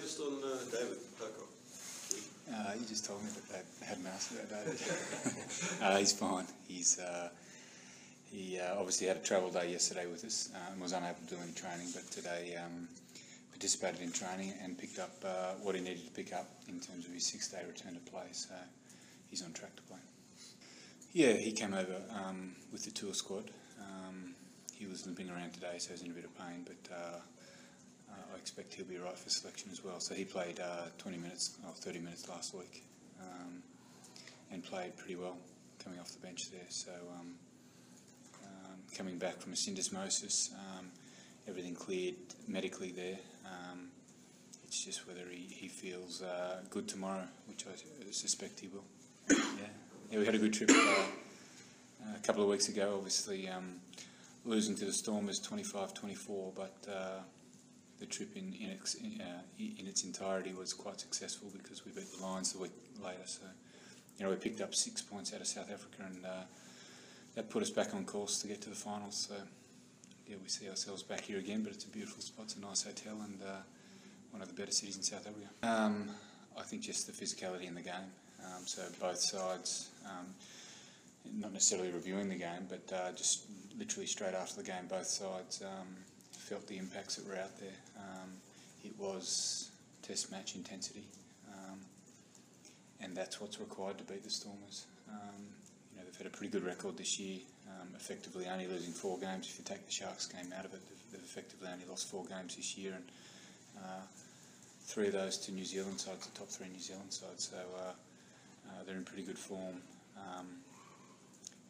latest on David Pocock? You just told me that they hadn't asked about David. He's fine. He obviously had a travel day yesterday with us and was unable to do any training, but today participated in training and picked up what he needed to pick up in terms of his 6-day return to play, so he's on track to play. Yeah, he came over with the tour squad. He was limping around today, so he's in a bit of pain, but I expect he'll be right for selection as well. So he played 20 minutes or 30 minutes last week and played pretty well coming off the bench there. So coming back from a syndesmosis, everything cleared medically there. It's just whether he feels good tomorrow, which I suspect he will. Yeah, we had a good trip a couple of weeks ago. Obviously, losing to the Stormers 25-24, but the trip in its entirety was quite successful because we beat the Lions the week later. So, we picked up 6 points out of South Africa, and that put us back on course to get to the finals. So, yeah, we see ourselves back here again, but it's a beautiful spot. It's a nice hotel and one of the better cities in South Africa. I think just the physicality in the game. So both sides, not necessarily reviewing the game, but just literally straight after the game, both sides felt the impacts that were out there. It was test match intensity, and that's what's required to beat the Stormers. They've had a pretty good record this year, effectively only losing 4 games. If you take the Sharks game out of it, they've effectively only lost 4 games this year, and 3 of those to New Zealand sides, the top 3 New Zealand sides. So they're in pretty good form,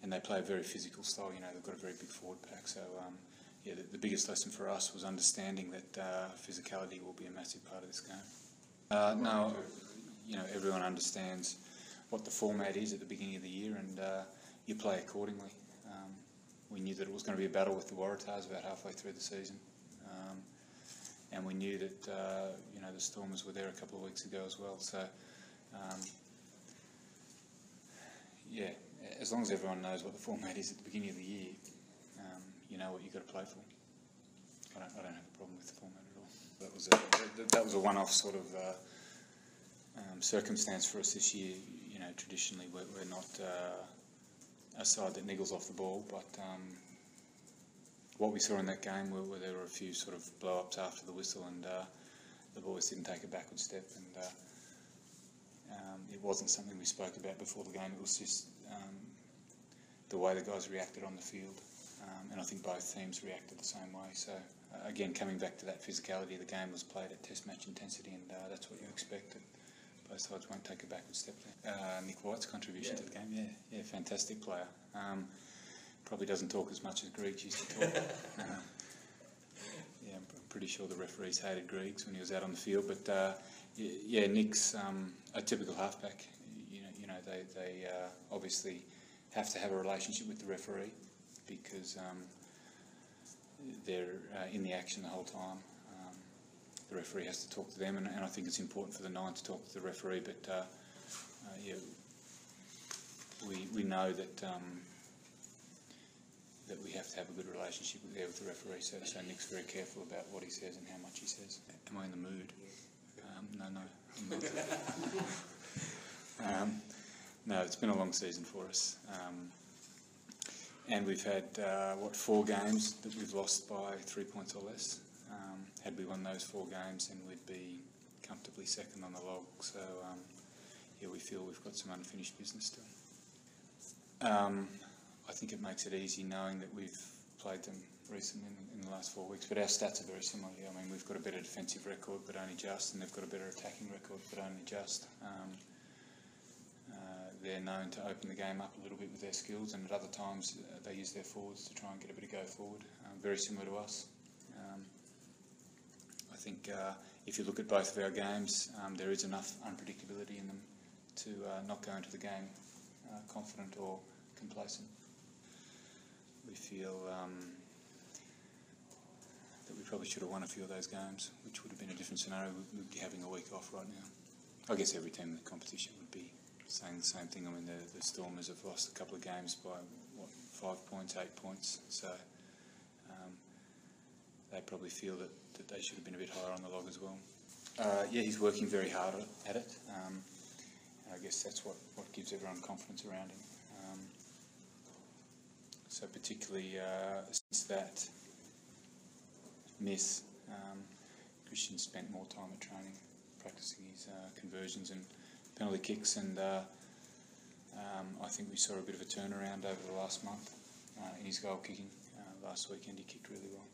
and they play a very physical style. They've got a very big forward pack. So yeah, the biggest lesson for us was understanding that physicality will be a massive part of this game. No, everyone understands what the format is at the beginning of the year, and you play accordingly. We knew that it was going to be a battle with the Waratahs about halfway through the season, and we knew that the Stormers were there a couple of weeks ago as well. So yeah, as long as everyone knows what the format is at the beginning of the year, you know what you've got to play for. I don't have a problem with the format at all. That was a one-off sort of circumstance for us this year. Traditionally we're not a side that niggles off the ball, but what we saw in that game where there were a few sort of blow-ups after the whistle, and the boys didn't take a backward step, and it wasn't something we spoke about before the game. It was just the way the guys reacted on the field, and I think both teams reacted the same way. So again, coming back to that physicality, the game was played at test match intensity, and that's what you expected. Both sides won't take a backward step there. Nick White's contribution to the game, yeah, fantastic player. Probably doesn't talk as much as Griggs used to talk. Yeah, I'm pretty sure the referees hated Griggs when he was out on the field, but yeah, Nick's a typical halfback. They obviously have to have a relationship with the referee because they're in the action the whole time. The referee has to talk to them, and I think it's important for the 9 to talk to the referee. But yeah, we know that that we have to have a good relationship there with the referee. So Nick's very careful about what he says and how much he says. Am I in the mood? No, I'm not. No, it's been a long season for us, and we've had 4 games that we've lost by 3 points or less. Had we won those 4 games, then we'd be comfortably second on the log. So yeah, we feel we've got some unfinished business still. I think it makes it easy knowing that we've played them recently in the last 4 weeks, but our stats are very similar. I mean, we've got a better defensive record, but only just, and they've got a better attacking record, but only just. They're known to open the game up a little bit with their skills, and at other times they use their forwards to try and get a bit of go forward. Very similar to us. I think if you look at both of our games, there is enough unpredictability in them to not go into the game confident or complacent. We feel that we probably should have won a few of those games, which would have been a different scenario. We'd be having a week off right now. I guess every team in the competition would be saying the same thing. I mean, the Stormers have lost a couple of games by, 5 points, 8 points. So they probably feel that they should have been a bit higher on the log as well. Yeah, he's working very hard at it. And I guess that's what gives everyone confidence around him. So particularly since that miss, Christian spent more time at training, practicing his conversions and penalty kicks, and I think we saw a bit of a turnaround over the last month in his goal kicking. Last weekend he kicked really well.